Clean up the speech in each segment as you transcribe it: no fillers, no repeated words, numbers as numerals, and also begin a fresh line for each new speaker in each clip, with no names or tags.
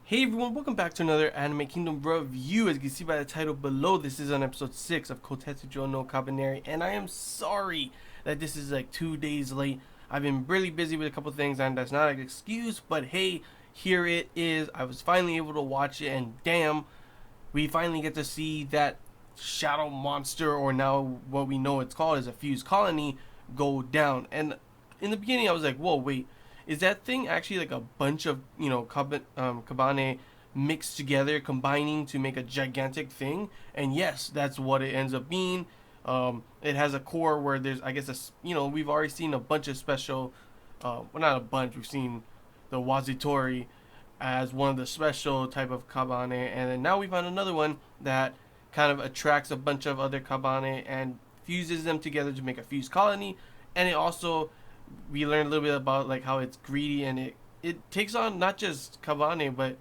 Hey everyone, welcome back to another Anime Kingdom review. As you can see by the title below, this is on episode 6 of Koutetsujou no Kabaneri, and I am sorry that this is like 2 days late. I've been really busy with a couple things, and that's not an excuse, but hey, here it is. I was finally able to watch it, and damn, we finally get to see that shadow monster, or now what we know it's called is a fused colony, go down. And in the beginning, I was like, whoa, wait, is that thing actually like a bunch of kabane mixed together, combining to make a gigantic thing? And yes, that's what it ends up being. It has a core where there's, I guess, we've already seen a bunch of special, well, not a bunch. We've seen the Wazitori as one of the special type of kabane, and then now we found another one that kind of attracts a bunch of other kabane and fuses them together to make a fused colony. And it also, we learned a little bit about like how it's greedy, and it takes on not just kabane but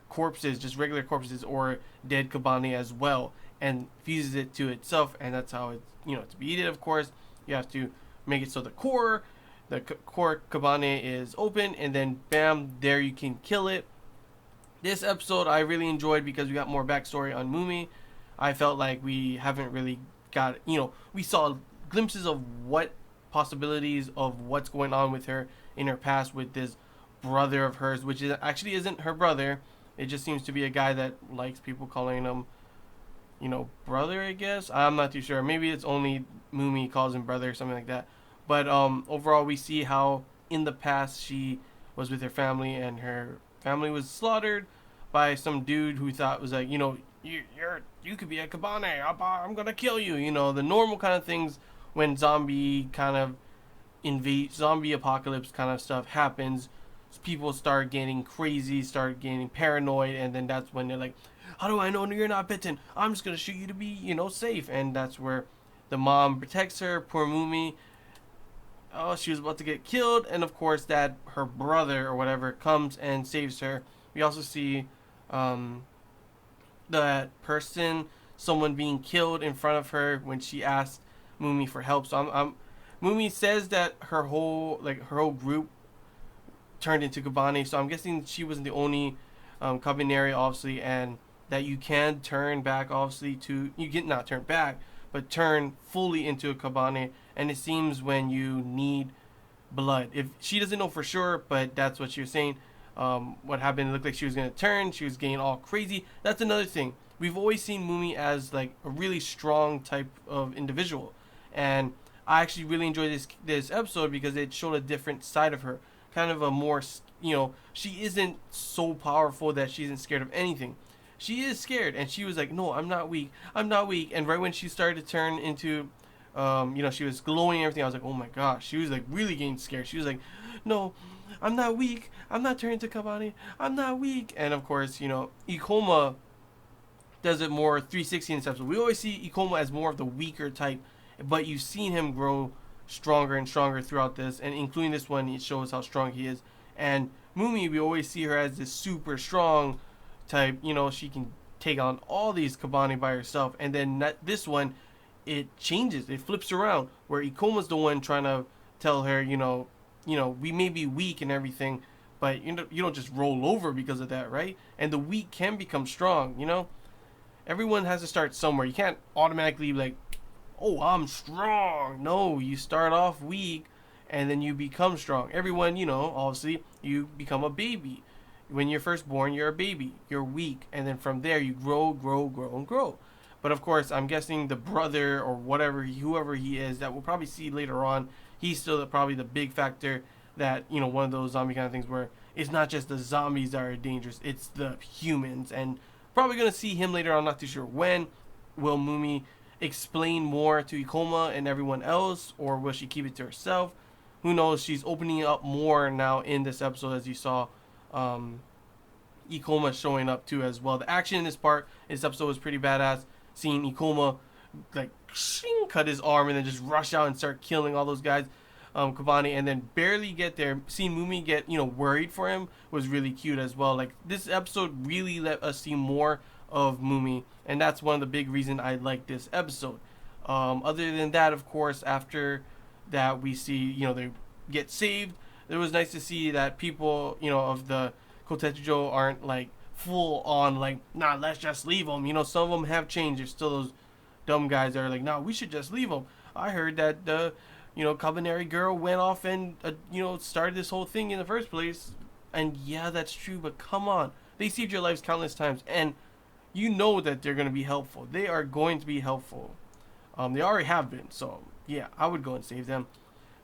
corpses, just regular corpses or dead kabane as well, and fuses it to itself. And that's how it's, to beat it, of course you have to make it so the core kabane is open, and then bam, there you can kill it. This episode I really enjoyed because we got more backstory on Mumi. I felt like we haven't really got, we saw glimpses of what possibilities of what's going on with her in her past with this brother of hers, which actually isn't her brother. It just seems to be a guy that likes people calling him, brother, I guess. I'm not too sure. Maybe it's only Mumi calls him brother or something like that. But overall, we see how in the past she was with her family, and her family was slaughtered by some dude who thought was like, you could be a Kabane. I'm gonna kill you. The normal kind of things when zombie kind of zombie apocalypse kind of stuff happens. People start getting crazy, start getting paranoid, and then that's when they're like, how do I know you're not bitten? I'm just gonna shoot you to be, safe. And that's where the mom protects her, poor Mumi. Oh, she was about to get killed, and of course that her brother or whatever comes and saves her. We also see that person, someone being killed in front of her when she asked Mumi for help. So Mumi says that her whole group turned into Kabane. So I'm guessing she wasn't the only Kabaneri, obviously, and that you can turn back, obviously, to you get not turn back, but turn fully into a Kabane. And it seems when you need blood. If she doesn't know for sure, but that's what she was saying. What happened? It looked like she was gonna turn. She was getting all crazy. That's another thing. We've always seen Mumi as like a really strong type of individual, and I actually really enjoyed this episode because it showed a different side of her. Kind of a more, she isn't so powerful that she isn't scared of anything. She is scared, and she was like, "No, I'm not weak. I'm not weak." And right when she started to turn into, she was glowing and everything. I was like, "Oh my gosh!" She was like really getting scared. She was like, "No, I'm not weak. I'm not turning to Kabane. I'm not weak." And of course, Ikoma does it more 360 in this episode. We always see Ikoma as more of the weaker type, but you've seen him grow stronger and stronger throughout this, and including this one, it shows how strong he is. And Mumi, we always see her as this super strong type. She can take on all these Kabane by herself. And then this one, it changes. It flips around where Ikoma's the one trying to tell her, we may be weak and everything, but you don't just roll over because of that, right? And the weak can become strong. Everyone has to start somewhere. You can't automatically be like, oh, I'm strong. No, you start off weak and then you become strong. Everyone, obviously, you become a baby. When you're first born, you're a baby. You're weak. And then from there, you grow, and grow. But of course, I'm guessing the brother or whoever he is, that we'll probably see later on, he's still probably the big factor that, one of those zombie kind of things where it's not just the zombies that are dangerous, it's the humans. And probably going to see him later on, not too sure when. Will Mumi explain more to Ikoma and everyone else, or will she keep it to herself? Who knows? She's opening up more now in this episode, as you saw Ikoma showing up too as well. The action in this episode was pretty badass. Seeing Ikoma like cut his arm and then just rush out and start killing all those guys, Kabane, and then barely get there. Seeing Mumi get worried for him was really cute as well. Like, this episode really let us see more of Mumi, and that's one of the big reasons I like this episode. Other than that, of course, after that we see they get saved. It was nice to see that people of the Koutetsujou aren't like full on like, nah, let's just leave them. Some of them have changed. There's still those dumb guys that are like, nah, we should just leave them. I heard that the Kabaneri girl went off and started this whole thing in the first place. And yeah, that's true, but come on. They saved your lives countless times, and you know that they're going to be helpful. They are going to be helpful. They already have been, so yeah, I would go and save them.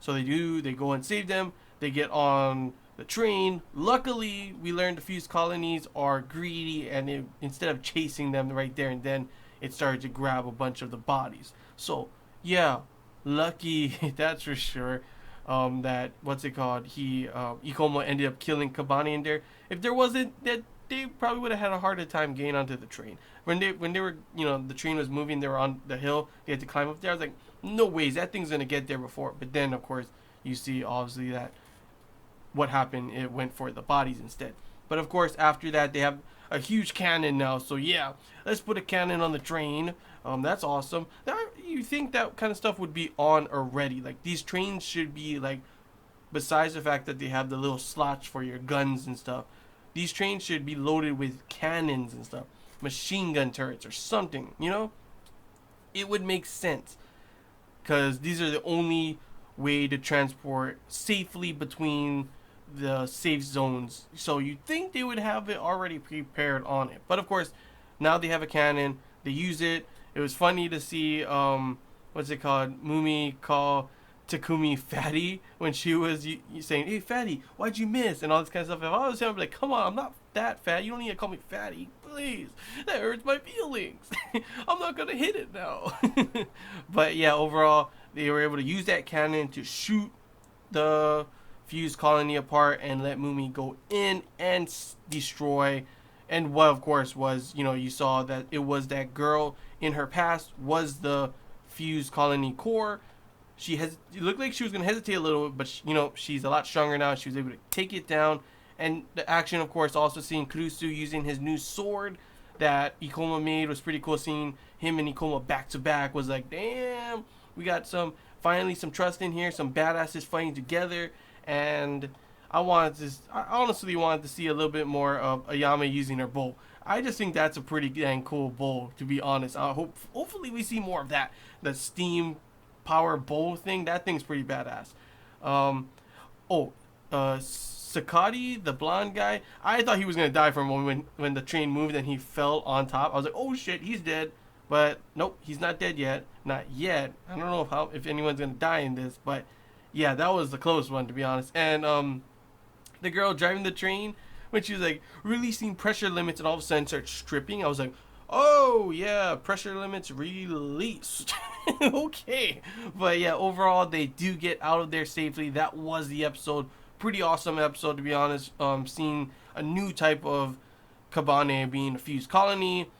So they do. They go and save them. They get on the train. Luckily, we learned the fused colonies are greedy, and instead of chasing them right there and then, it started to grab a bunch of the bodies. So yeah, lucky that's for sure. That what's it called? Ikoma ended up killing Kabani in there. If there wasn't that, they probably would have had a harder time getting onto the train. When they were the train was moving, they were on the hill. They had to climb up there. I was like, no ways, that thing's gonna get there before. But then of course you see obviously that what happened. It went for the bodies instead. But of course after that they have a huge cannon now. So yeah, let's put a cannon on the train. That's awesome. Now, you think that kind of stuff would be on already? Like these trains should be like, besides the fact that they have the little slots for your guns and stuff, these trains should be loaded with cannons and stuff, machine gun turrets or something. It would make sense because these are the only way to transport safely between the safe zones. So you'd think they would have it already prepared on it. But of course, now they have a cannon. They use it. It was funny to see, what's it called? Mumi call Takumi fatty when she was saying, hey, fatty, why'd you miss? And all this kind of stuff. If I was him, I'd be like, come on, I'm not that fat. You don't need to call me fatty. Please. That hurts my feelings. I'm not going to hit it now. But yeah, overall, they were able to use that cannon to shoot the fused colony apart and let Mumi go in and destroy. And what, of course, was, you saw that it was that girl in her past was the fused colony core. It looked like she was going to hesitate a little bit, but, she's a lot stronger now. She was able to take it down. And the action, of course, also seeing Koutetsujou using his new sword that Ikoma made was pretty cool. Seeing him and Ikoma back to back was like, damn, we got finally some trust in here, some badasses fighting together. And I honestly wanted to see a little bit more of Ayame using her bow. I just think that's a pretty dang cool bow, to be honest. Hopefully we see more of that. The steam power bow thing, that thing's pretty badass. Sakati, the blonde guy, I thought he was gonna die for a moment when the train moved and he fell on top. I was like, oh shit, he's dead. But nope, he's not dead yet. Not yet. I don't know if anyone's gonna die in this, but yeah, that was the close one, to be honest. And the girl driving the train, when she was like releasing pressure limits and all of a sudden starts stripping, I was like, oh yeah, pressure limits released. Okay. But yeah, overall they do get out of there safely. That was the episode. Pretty awesome episode, to be honest. Seeing a new type of Kabane being a fused colony,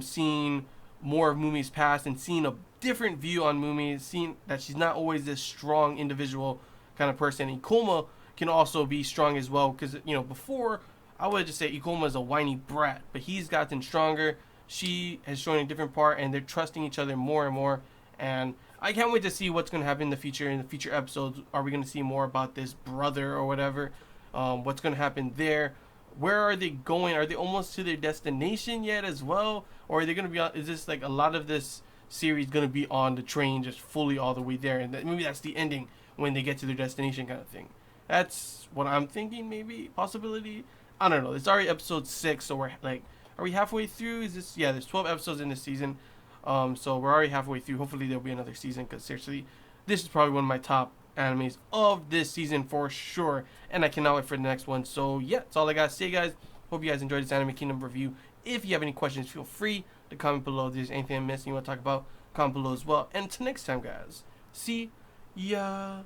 seeing more of Mumi's past and seeing a different view on Mumi, seeing that she's not always this strong individual kind of person. Ikoma can also be strong as well, because before I would just say Ikoma is a whiny brat, but he's gotten stronger. She has shown a different part, and they're trusting each other more and more. And I can't wait to see what's going to happen in the future episodes. Are we going to see more about this brother or whatever? What's going to happen there? Where are they going? Are they almost to their destination yet as well? Or are they going to be on, is this like a lot of this series going to be on the train just fully all the way there? And maybe that's the ending when they get to their destination kind of thing. That's what I'm thinking, maybe, possibility. I don't know. It's already episode 6, so we're like, are we halfway through? There's 12 episodes in this season. So we're already halfway through. Hopefully there'll be another season, because seriously, this is probably one of my top animes of this season for sure. And I cannot wait for the next one. So yeah, that's all I got to say, guys. Hope you guys enjoyed this Anime Kingdom review. If you have any questions, feel free to comment below. If there's anything I'm missing you want to talk about, comment below as well. And until next time, guys. See ya.